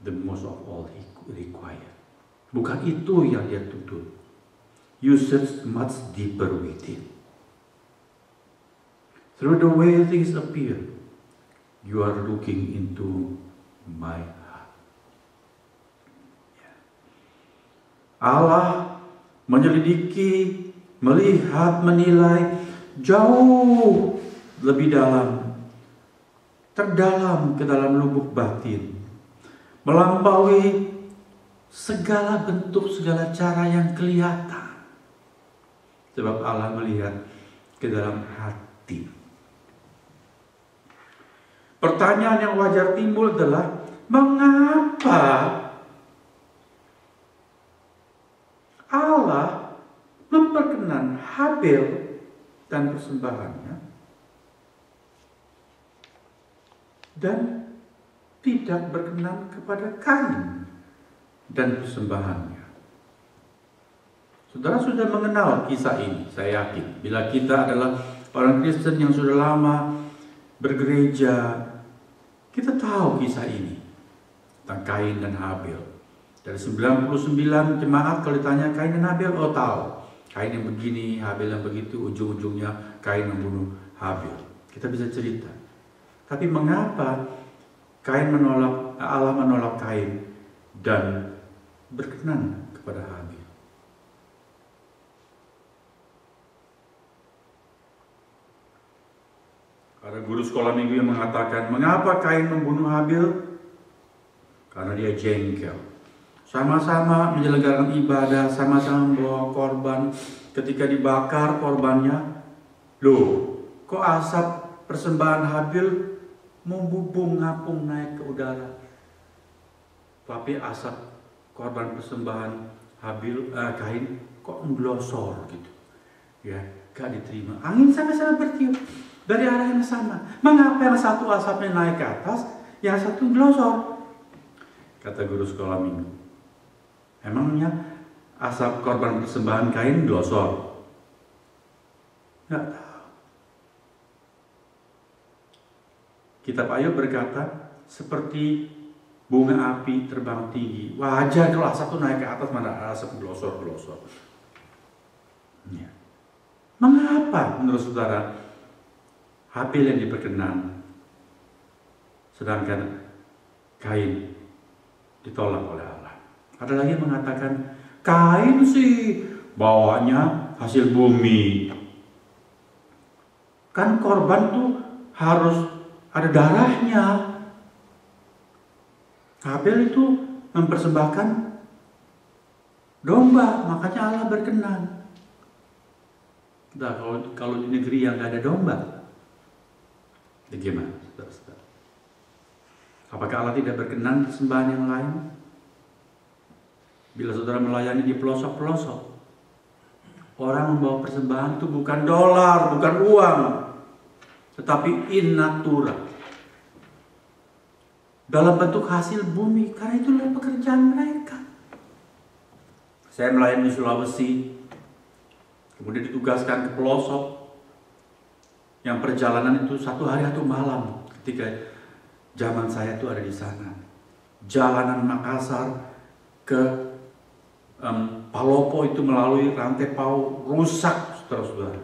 the most of all he required. Bukan itu yang dia tuntut. You search much deeper within. Through the way things appear, you are looking into my heart. Allah menyelidiki, melihat, menilai jauh lebih dalam, terdalam ke dalam lubuk batin, melampaui segala bentuk, segala cara yang kelihatan. Sebab Allah melihat ke dalam hati. Pertanyaan yang wajar timbul adalah, mengapa Allah memperkenan Habel dan persembahannya dan tidak berkenan kepada Kain dan persembahannya? Saudara sudah mengenal kisah ini, saya yakin. Bila kita adalah orang Kristen yang sudah lama bergereja, kita tahu kisah ini tentang Kain dan Habel. Dari 99 jemaat kalau ditanya Kain dan Habel, oh tahu. Kain yang begini, Habel yang begitu, ujung-ujungnya Kain membunuh Habel. Kita bisa cerita. Tapi mengapa Allah menolak Kain dan berkenan kepada Habel? Ada guru sekolah minggu yang mengatakan, mengapa Kain membunuh Habel? Karena dia jengkel. Sama-sama menyelenggarakan ibadah, sama-sama membawa korban. Ketika dibakar korbannya, loh, kok asap persembahan Habel membubung ngapung naik ke udara, tapi asap korban persembahan Kain kok nglosor gitu, ya, gak diterima. Angin sama-sama bertiup dari arah yang sama. Mengapa yang satu asapnya naik ke atas, yang satu nglosor? Kata guru sekolah minggu, emangnya asap korban persembahan Kain glosor? Nggak tahu. Kitab Ayub berkata, seperti bunga api terbang tinggi. Wajar kalau asap itu naik ke atas, mana asap glosor-glosor. Ya. Mengapa menurut saudara Habel yang diperkenan, sedangkan Kain ditolak oleh Allah? Ada lagi yang mengatakan, Kain sih bawanya hasil bumi. Kan korban tuh harus ada darahnya. Habel itu mempersembahkan domba, makanya Allah berkenan. Nah, kalau di negeri yang gak ada domba, bagaimana? Apakah Allah tidak berkenan persembahan yang lain? Bila saudara melayani di pelosok-pelosok, orang membawa persembahan itu bukan dolar, bukan uang, tetapi in natura, dalam bentuk hasil bumi, karena itulah pekerjaan mereka. Saya melayani di Sulawesi, kemudian ditugaskan ke pelosok, yang perjalanan itu 1 hari 1 malam. Ketika zaman saya itu ada di sana, jalanan Makassar ke Palopo itu melalui rantai Pau rusak, saudara-saudara.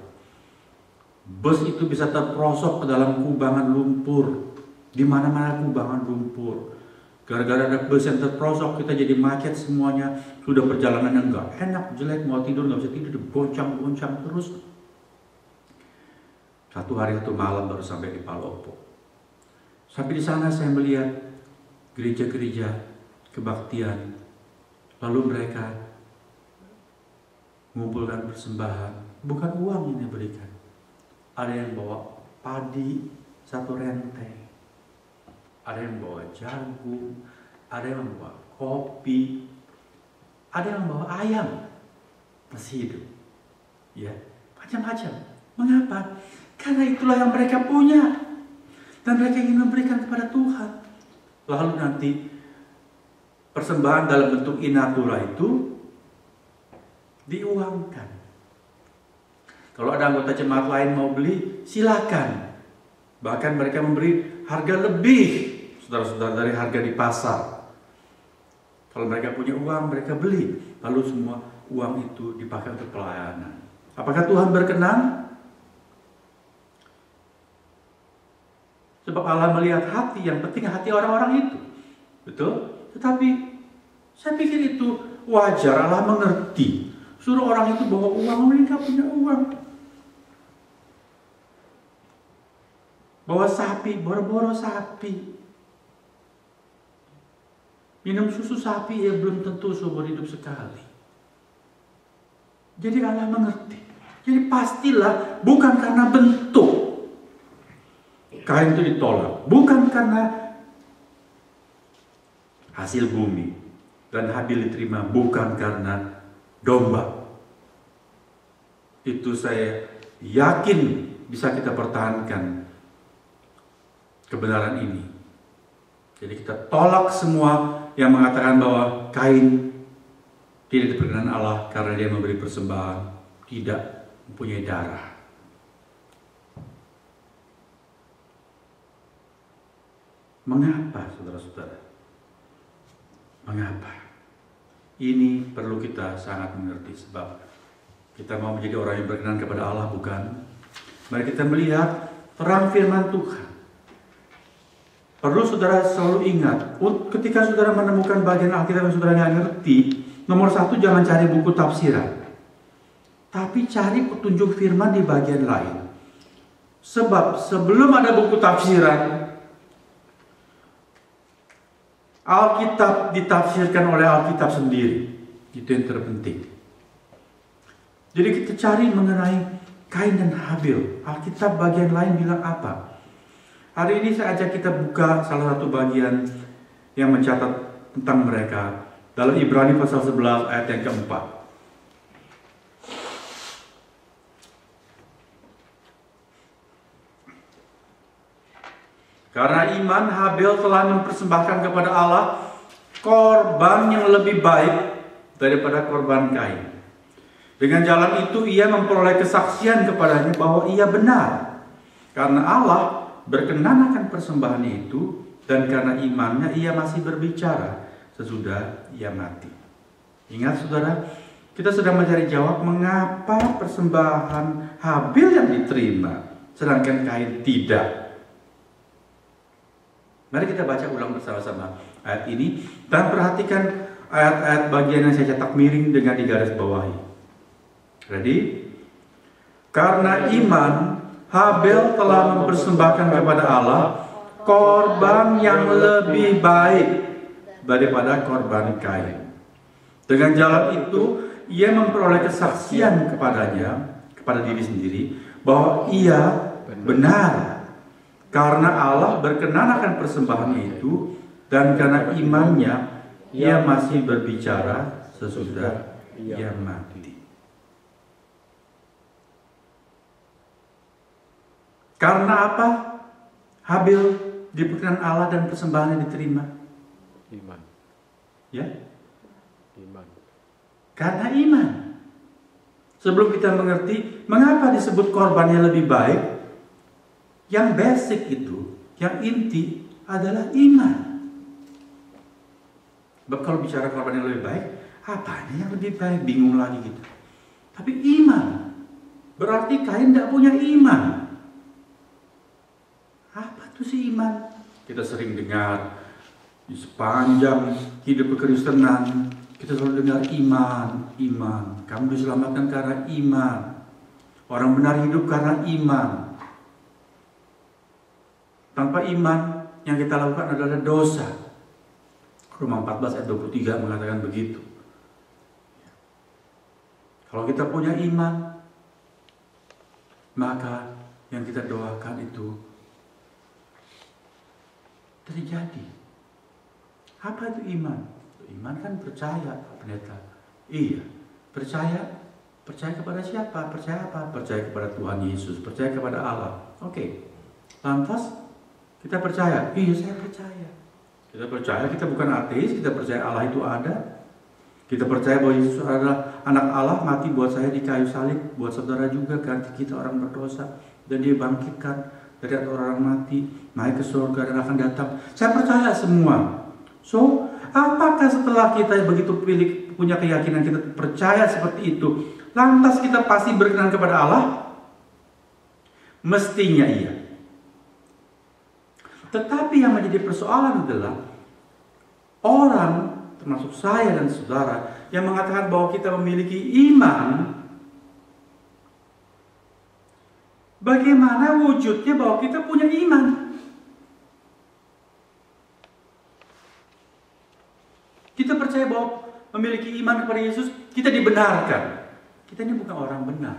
Bus itu bisa terperosok ke dalam kubangan lumpur. Di mana-mana kubangan lumpur. Gara-gara ada bus yang terperosok, kita jadi macet semuanya. Sudah perjalanan yang enggak enak, jelek, mau tidur nggak bisa tidur, diboncang-boncang terus. 1 hari 1 malam baru sampai di Palopo. Sampai di sana saya melihat gereja-gereja kebaktian. Lalu mereka mengumpulkan persembahan, bukan uang yang diberikan. Ada yang bawa padi 1 renteng, ada yang bawa jagung, ada yang bawa kopi, ada yang bawa ayam masih hidup, ya, macam-macam. Mengapa? Karena itulah yang mereka punya dan mereka ingin memberikan kepada Tuhan. Lalu nanti persembahan dalam bentuk in natura itu diuangkan. Kalau ada anggota jemaat lain mau beli, silakan. Bahkan mereka memberi harga lebih, saudara-saudara, dari harga di pasar. Kalau mereka punya uang, mereka beli. Lalu semua uang itu dipakai untuk pelayanan. Apakah Tuhan berkenan? Sebab Allah melihat hati, yang penting hati orang-orang itu. Betul? Tetapi saya pikir itu wajar, Allah mengerti. Suruh orang itu bawa uang, mereka punya uang. Bawa sapi, boro-boro sapi. Minum susu sapi ya belum tentu seumur hidup sekali. Jadi Allah mengerti. Jadi pastilah bukan karena bentuk kain itu ditolak, bukan karena hasil bumi dan Habil diterima, bukan karena domba. Itu saya yakin bisa kita pertahankan kebenaran ini. Jadi kita tolak semua yang mengatakan bahwa Kain tidak diperkenan Allah karena dia memberi persembahan, tidak mempunyai darah. Mengapa, saudara-saudara? Mengapa? Ini perlu kita sangat mengerti, sebab kita mau menjadi orang yang berkenan kepada Allah, bukan? Mari kita melihat terang firman Tuhan. Perlu saudara selalu ingat, ketika saudara menemukan bagian Alkitab yang saudara nggak ngerti, nomor satu, jangan cari buku tafsiran, tapi cari petunjuk firman di bagian lain. Sebab sebelum ada buku tafsiran, Alkitab ditafsirkan oleh Alkitab sendiri. Itu yang terpenting. Jadi kita cari mengenai Kain dan Habil. Alkitab bagian lain bilang apa? Hari ini saya ajak kita buka salah satu bagian yang mencatat tentang mereka dalam Ibrani pasal 11 ayat yang keempat. Karena iman, Habil telah mempersembahkan kepada Allah korban yang lebih baik daripada korban Kain. Dengan jalan itu ia memperoleh kesaksian kepadanya bahwa ia benar. Karena Allah berkenan akan persembahannya itu, dan karena imannya ia masih berbicara sesudah ia mati. Ingat saudara, kita sedang mencari jawab mengapa persembahan Habil yang diterima sedangkan Kain tidak. Mari kita baca ulang bersama-sama ayat ini dan perhatikan ayat-ayat bagian yang saya cetak miring dengan digaris bawahi. Ready? Karena iman, Habil telah mempersembahkan kepada Allah korban yang lebih baik daripada korban Kain. Dengan jalan itu, ia memperoleh kesaksian kepadanya, kepada diri sendiri, bahwa ia benar. Karena Allah berkenan akan persembahannya itu, dan karena imannya, ia masih berbicara sesudah ia mati. Karena apa Habil diperkenan Allah dan persembahannya diterima? Iman. Ya? Iman. Karena iman. Sebelum kita mengerti mengapa disebut korbannya lebih baik, yang basic itu, yang inti adalah iman. Sebab kalau bicara korban yang lebih baik, apanya yang lebih baik? Bingung lagi gitu. Tapi iman. Berarti Kain tidak punya iman. Apa itu sih iman? Kita sering dengar di sepanjang hidup kekristenan, kita selalu dengar iman, iman. Kamu diselamatkan karena iman. Orang benar hidup karena iman. Tanpa iman, yang kita lakukan adalah dosa. Roma 14 ayat 23 mengatakan begitu. Kalau kita punya iman, maka yang kita doakan itu terjadi. Apa itu iman? Iman kan percaya, pendeta. Iya, percaya. Percaya kepada siapa? Percaya apa? Percaya kepada Tuhan Yesus, percaya kepada Allah. Oke. Lantas kita percaya. Iya, saya percaya. Kita percaya, kita bukan ateis, kita percaya Allah itu ada. Kita percaya bahwa Yesus adalah anak Allah, mati buat saya di kayu salib, buat saudara juga, ganti kita orang berdosa, dan dia bangkitkan dari orang mati, naik ke surga dan akan datang. Saya percaya semua. So, Apakah setelah kita begitu punya keyakinan, kita percaya seperti itu, lantas kita pasti berkenan kepada Allah? Mestinya iya. Tetapi yang menjadi persoalan adalah orang, termasuk saya dan saudara, yang mengatakan bahwa kita memiliki iman. Bagaimana wujudnya bahwa kita punya iman? Kita percaya bahwa memiliki iman kepada Yesus, kita dibenarkan. Kita ini bukan orang benar.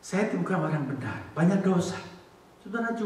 Saya itu bukan orang benar, banyak dosa. Saudara juga.